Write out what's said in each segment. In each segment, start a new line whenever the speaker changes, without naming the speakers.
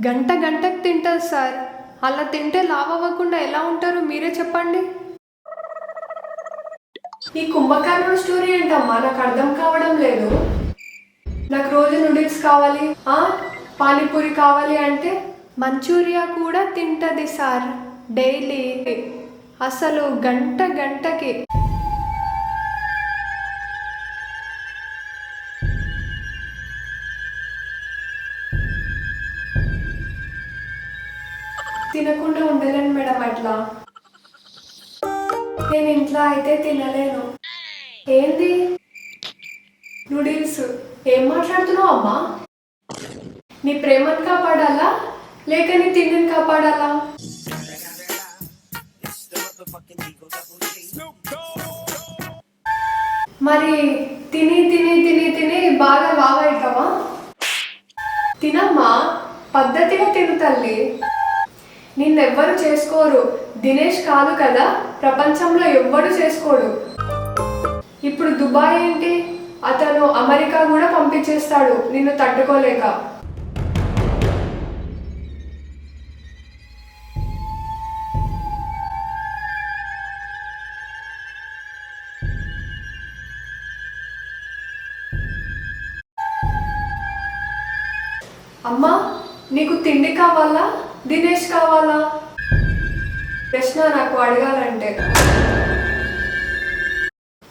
గంట గంటకు తింటారు సార్. అలా తింటే లావ్ అవ్వకుండా ఎలా ఉంటారో మీరే చెప్పండి. ఈ కుంభకర్ణుడు స్టోరీ ఏంటమ్మా, నాకు అర్థం కావడం లేదు. నాకు రోజు నూడిల్స్ కావాలి, పానీపూరి కావాలి అంటే మంచూరియా కూడా తింటది సార్ డైలీ. అసలు గంట గంటకి. తినకుండా ఉండలేను మేడం అట్లా. నేను ఇంట్లో అయితే తినలేను. ఏంది నూడిల్స్? ఏం మాట్లాడుతున్నావు అమ్మా? నీ ప్రేమను కాపాడాలా లేక నీ తిండిని కాపాడాలా? మరి తిని తిని తిని తిని బాగా లావు అవుతావా? తినమ్మా, పద్ధతిగా తిను తల్లి. నిన్నెవ్వరు చేసుకోరు. దినేష్ కాదు కదా, ప్రపంచంలో ఎవ్వరు చేసుకోడు. ఇప్పుడు దుబాయ్ ఏంటి, అతను అమెరికా కూడా పంపించేస్తాడు నిన్ను తట్టుకోలేక. అమ్మా, నీకు తిండి కావాలా దినేష్ కావాలా? ప్రశ్న నాకు అడగాలంటే.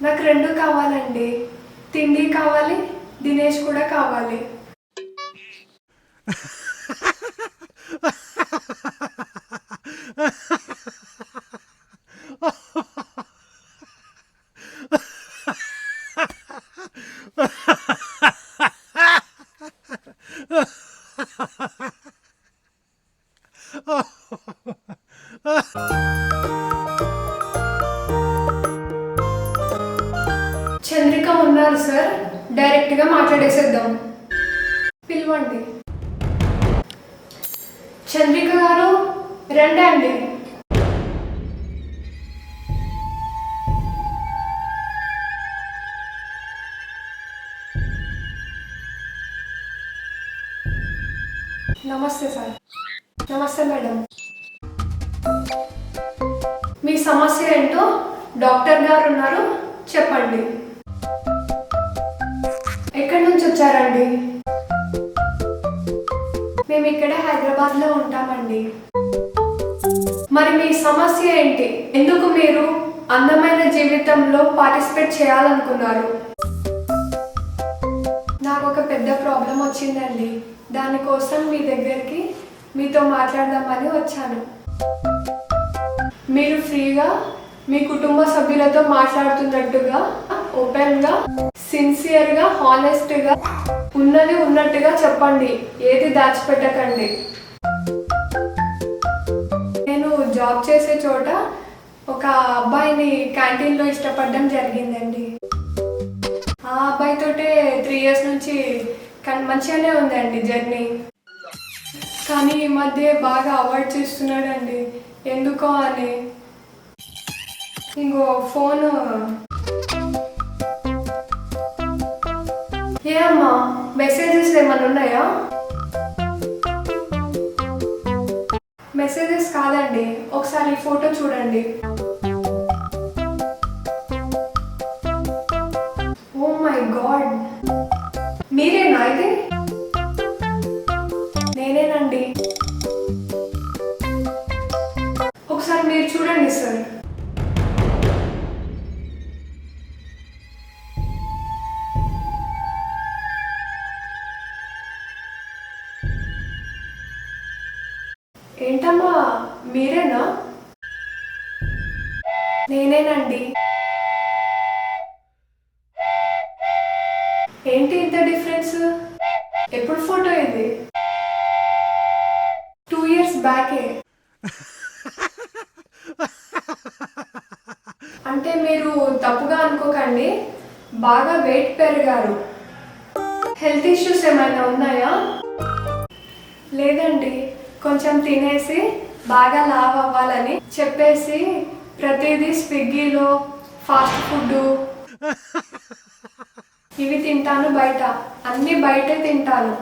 నాకు రెండు కావాలండి. తిండి కావాలి, దినేష్ కూడా కావాలి. చంద్రిక ఉన్నారు సార్, డైరెక్ట్గా మాట్లాడేసేద్దాం. పిలవండి. చంద్రిక గారు రండి అండి. నమస్తే సార్. నమస్తే మేడం. మీ సమస్య ఏంటో డాక్టర్ గారు ఉన్నారు, చెప్పండి. ఎక్కడి నుంచి వచ్చారండి? మేము ఇక్కడే హైదరాబాద్లో ఉంటామండి. మరి మీ సమస్య ఏంటి? ఎందుకు మీరు అందమైన జీవితంలో పార్టిసిపేట్ చేయాలనుకున్నారు? నాకు ఒక పెద్ద ప్రాబ్లం వచ్చిందండి. దానికోసం మీ దగ్గరికి మీతో మాట్లాడదామని వచ్చాను. మీరు ఫ్రీగా మీ కుటుంబ సభ్యులతో మాట్లాడుతున్నట్టుగా ఓపెన్గా, సిన్సియర్గా, హానెస్ట్గా ఉన్నది ఉన్నట్టుగా చెప్పండి. ఏది దాచిపెట్టకండి. నేను జాబ్ చేసే చోట ఒక అబ్బాయిని క్యాంటీన్లో ఇష్టపడడం జరిగిందండి. ఆ అబ్బాయితోటే 3 years నుంచి మంచిగానే ఉందండి జర్నీ. కానీ ఈ మధ్య బాగా అవాయిడ్ చేస్తున్నాడండి, ఎందుకో అని. ఇంకో ఫోను. ఏ అమ్మా, మెసేజెస్ ఏమన్నా ఉన్నాయా? మెసేజెస్ కాదండి, ఒకసారి ఫోటో చూడండి. ఓ మై గాడ్, మీరేనా ఇది? నేనేనండి. ఒకసారి మీరు చూడండి సార్. ఏంటమ్మా, మీరేనా? నేనేనండి. ఏంటి ఇంత డిఫరెన్స్? ఎప్పుడు ఫోటో ఇది? 2 years బ్యాకే. అంటే మీరు తప్పుగా అనుకోకండి, బాగా వెయిట్ పెరిగారు. హెల్త్ ఇష్యూస్ ఏమైనా ఉన్నాయా? లేదండి, కొంచెం తినేసి బాగా లావ్ అవ్వాలని చెప్పేసి ప్రతిదీ స్విగ్గీలో ఫాస్ట్ ఫుడ్ ఇవి తింటాను. బయట అన్ని బయటే తింటాను.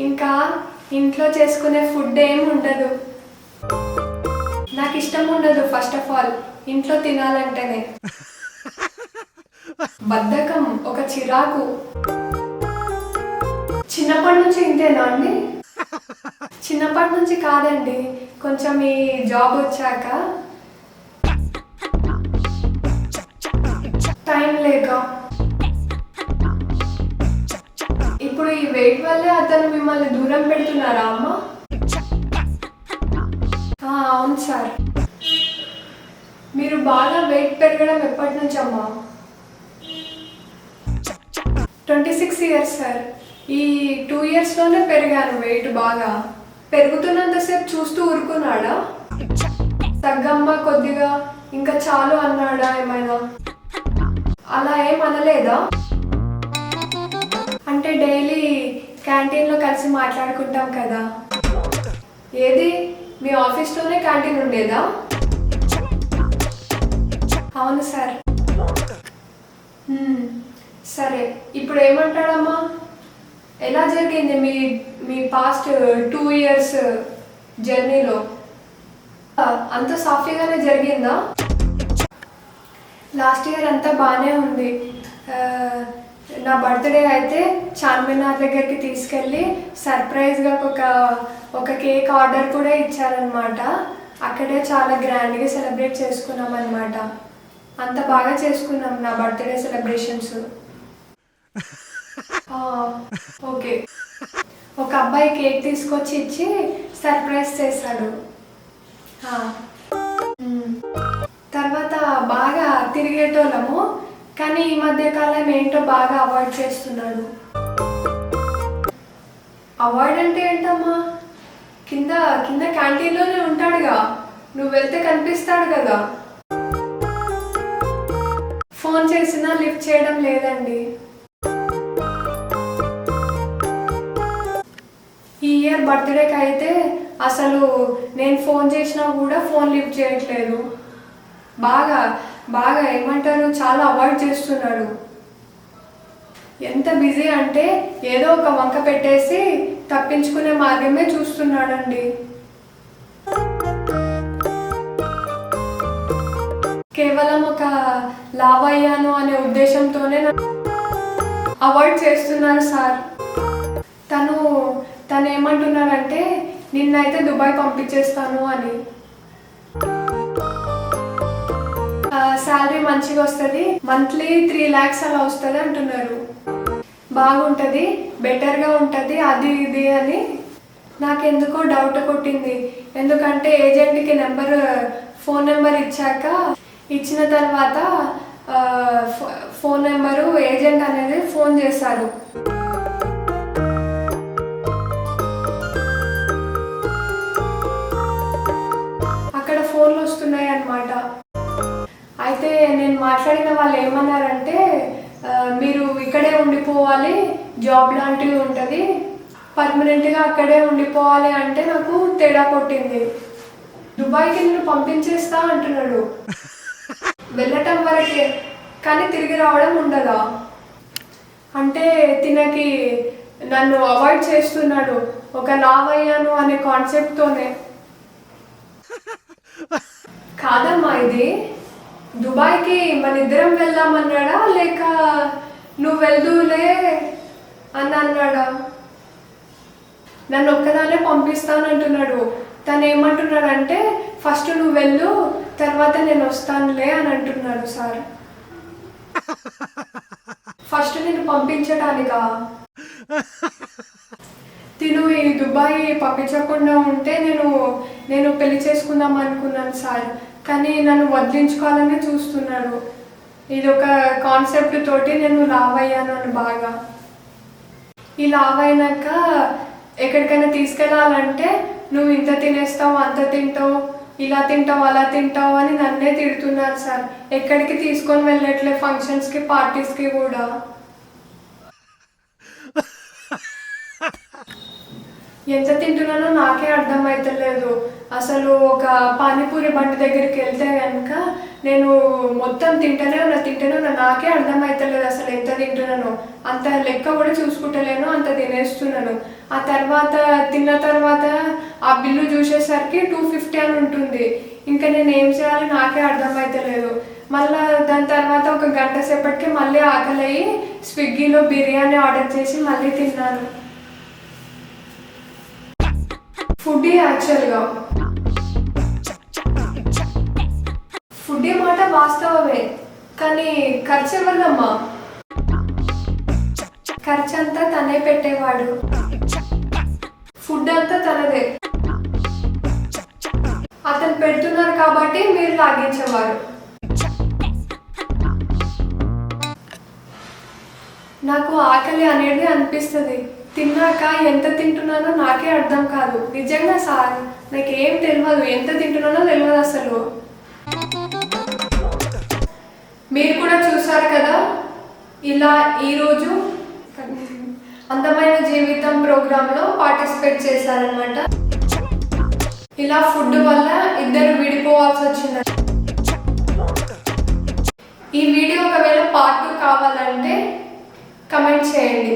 ఇంకా ఇంట్లో చేసుకునే ఫుడ్ ఏం ఉండదు. నాకు ఇష్టం ఉండదు. ఫస్ట్ ఆఫ్ ఆల్ ఇంట్లో తినాలంటేనే బద్ధకం, ఒక చిరాకు. చిన్నప్పటి నుంచి ఇంతేనా అండి? చిన్నప్పటి నుంచి కాదండి, కొంచెం ఈ జాబ్ వచ్చాక టైం లేక. ఇప్పుడు ఈ వెయిట్ వల్లే అతను మిమ్మల్ని దూరం పెడుతున్నారా అమ్మ? అవును సార్. మీరు బాగా వెయిట్ పెరగడం ఎప్పటి నుంచి అమ్మా? 26 ఇయర్స్ సార్. ఈ 2 ఇయర్స్లోనే పెరిగాను వెయిట్ బాగా. పెరుగుతున్నంతసేపు చూస్తూ ఊరుకున్నాడా? తగ్గమ్మ కొద్దిగా, ఇంకా చాలు అన్నాడా ఏమైనా? అలా ఏం అనలేదా? అంటే డైలీ క్యాంటీన్లో కలిసి మాట్లాడుకుంటాం కదా. ఏది, మీ ఆఫీస్లోనే క్యాంటీన్ ఉండేదా? అవును సార్. సరే, ఇప్పుడు ఏమంటాడమ్మా? ఎలా జరిగింది మీ మీ పాస్ట్ 2 ఇయర్స్ జర్నీలో? అంత సాఫీగానే జరిగిందా? లాస్ట్ ఇయర్ అంతా బాగానే ఉంది. నా బర్త్డే అయితే చార్మినార్ దగ్గరికి తీసుకెళ్ళి సర్ప్రైజ్గా ఒక కేక్ ఆర్డర్ కూడా ఇచ్చారనమాట. అక్కడే చాలా గ్రాండ్గా సెలబ్రేట్ చేసుకున్నాం అనమాట. అంత బాగా చేసుకున్నాం నా బర్త్డే సెలబ్రేషన్స్. ఓకే. ఒక అబ్బాయి కేక్ తీసుకొచ్చి ఇచ్చి సర్ప్రైజ్ చేశాడు. తర్వాత బాగా తిరిగేటోళ్ళము, కానీ ఈ మధ్య కాలం ఏంటో బాగా అవాయిడ్ చేస్తున్నాడు. అవాయిడ్ అంటే ఏంటమ్మా? కింద కింద క్యాంటీన్లోనే ఉంటాడుగా, నువ్వు వెళ్తే కనిపిస్తాడు కదా. ఫోన్ చేసినా లిఫ్ట్ చేయడం లేదండి. ఈ ఇయర్ బర్త్డేకి అయితే అసలు నేను ఫోన్ చేసినా కూడా ఫోన్ లిఫ్ట్ చేయట్లేదు. బాగా బాగా ఏమంటారు, చాలా అవాయిడ్ చేస్తున్నాడు. ఎంత బిజీ అంటే ఏదో ఒక వంక పెట్టేసి తప్పించుకునే మార్గమే చూస్తున్నాడండి. కేవలం ఒక లావ్ అయ్యాను అనే ఉద్దేశంతోనే అవాయిడ్ చేస్తున్నారు సార్. తను ఏమంటున్నాడంటే నిన్నైతే దుబాయ్ పంపించేస్తాను అని. శాలరీ మంచిగా వస్తుంది, మంత్లీ 3 lakhs అలా వస్తుంది అంటున్నారు. బాగుంటుంది, బెటర్గా ఉంటుంది, అది ఇది అని. నాకెందుకో డౌట్ కొట్టింది. ఎందుకంటే ఏజెంట్కి ఫోన్ నెంబర్ ఇచ్చిన తర్వాత ఫోన్ నెంబరు ఏజెంట్ అనేది ఫోన్ చేశారు. అక్కడ ఫోన్లు వస్తున్నాయి అన్నమాట. అయితే నేను మాట్లాడిన వాళ్ళు ఏమన్నారంటే, మీరు ఇక్కడే ఉండిపోవాలి, జాబ్ లాంటివి ఉంటుంది, పర్మనెంట్గా అక్కడే ఉండిపోవాలి అంటే నాకు తేడా కొట్టింది. దుబాయ్కి నేను పంపించేస్తా అంటున్నాడు. వెళ్ళటం వరకే, కానీ తిరిగి రావడం ఉండదా? అంటే తినకి నన్ను అవాయిడ్ చేస్తున్నాడు, ఒక లావ్ అయ్యాను అనే కాన్సెప్ట్తోనే. కాదమ్మా, ఇది దుబాయ్కి మన ఇద్దరం వెళ్దామన్నాడా లేక నువ్వు వెళ్దూలే అని అన్నాడా? నన్ను ఒక్కదానే పంపిస్తానంటున్నాడు. తను ఏమంటున్నాడంటే ఫస్ట్ నువ్వు వెళ్ళు, తర్వాత నేను వస్తానులే అని అంటున్నాడు సార్. ఫస్ట్ నేను పంపించడానికా? తిను ఈ దుబాయ్ పంపించకుండా ఉంటే నేను పెళ్లి చేసుకుందాం అనుకున్నాను సార్, కానీ నన్ను వదిలించుకోవాలని చూస్తున్నాడు. ఇది ఒక కాన్సెప్ట్ తోటి నేను లావ్ అయ్యాను అని బాగా. ఈ లావ్ అయినాక ఎక్కడికైనా తీసుకెళ్ళాలంటే నువ్వు ఇంత తినేస్తావు, అంత తింటావు, ఇలా తింటావు, అలా తింటావు అని నన్నే తిడుతున్నారు సార్. ఎక్కడికి తీసుకొని వెళ్ళట్లే, ఫంక్షన్స్కి, పార్టీస్కి కూడా. ఎంత తింటున్నానో నాకే అర్థమవుతలేదు. అసలు ఒక పానీపూరి బండి దగ్గరికి వెళ్తే కనుక నేను మొత్తం తింటూనే ఉన్నా, నాకే అర్థమవుతలేదు అసలు ఎంత తింటున్నాను. అంత లెక్క కూడా చూసుకుంటలేను, అంత తినేస్తున్నాను. ఆ తర్వాత తిన్న తర్వాత ఆ బిల్లు చూసేసరికి 250 అని ఉంటుంది. ఇంకా నేను ఏం చేయాలి నాకే అర్థమవుతలేదు. మళ్ళీ దాని తర్వాత ఒక గంట సేపటికి మళ్ళీ ఆకలి అయ్యి స్విగ్గీలో బిర్యానీ ఆర్డర్ చేసి మళ్ళీ తిన్నాను. ఫుడ్ యాక్చువల్గా ఫుడ్ మాట వాస్తవమే, కానీ ఖర్చు ఎవరిదమ్మా? ఖర్చు అంతా తనే పెట్టేవాడు, ఫుడ్ అంతా తనదే. అతను పెడుతున్నారు కాబట్టి మీరు లాగించేవారు. నాకు ఆకలి అనేది అనిపిస్తుంది, తిన్నాక ఎంత తింటున్నానో నాకే అర్థం కాదు. నిజంగా సార్, నాకేం తెలియదు, ఎంత తింటున్నానో తెలియదు అసలు. మీరు కూడా చూసారు కదా, ఇలా ఈరోజు అందమైన జీవితం ప్రోగ్రాంలో పార్టిసిపేట్ చేశారనమాట. ఇలా ఫుడ్ వల్ల ఇద్దరు విడిపోవాల్సి వచ్చింది. ఈ వీడియో ఒకవేళ పార్ట్ 2 కావాలంటే కమెంట్ చేయండి.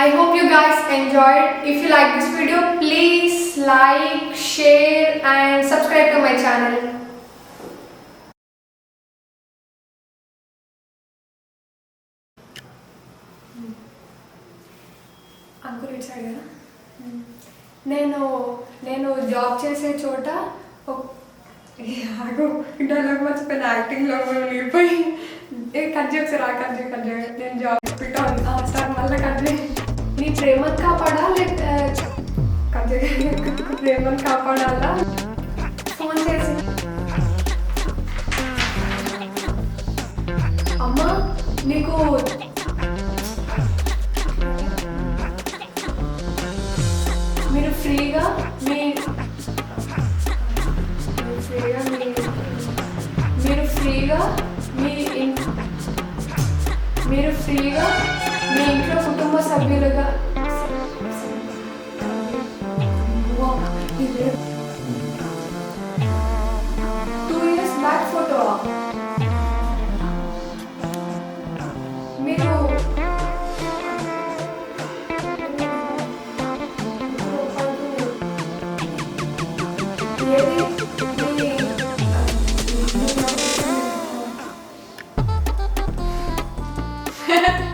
I hope you guys enjoyed. If you like this video, please like, share and subscribe to my channel. Uncle ఇటు సైడ్ కదా. నేను జాబ్ చేసే చోట డైలాగ్ మర్చిపోయిన, యాక్టింగ్లో వెళ్ళిపోయి కట్ చేసి కట్ చేయ నేను జాబ్ పెట్టాను సార్. మళ్ళీ కట్ చేయి. నీ ప్రేమను కాపాడా లేక కట్ చేయ ప్రేమను కాపాడాలా? ఫోన్ చేసి అమ్మా నీకు మీరు ఫ్రీగా మీ ఇంట్లో కుటుంబ సభ్యులుగా 2 years బ్యాక్ ఫోటో మీరు ఏది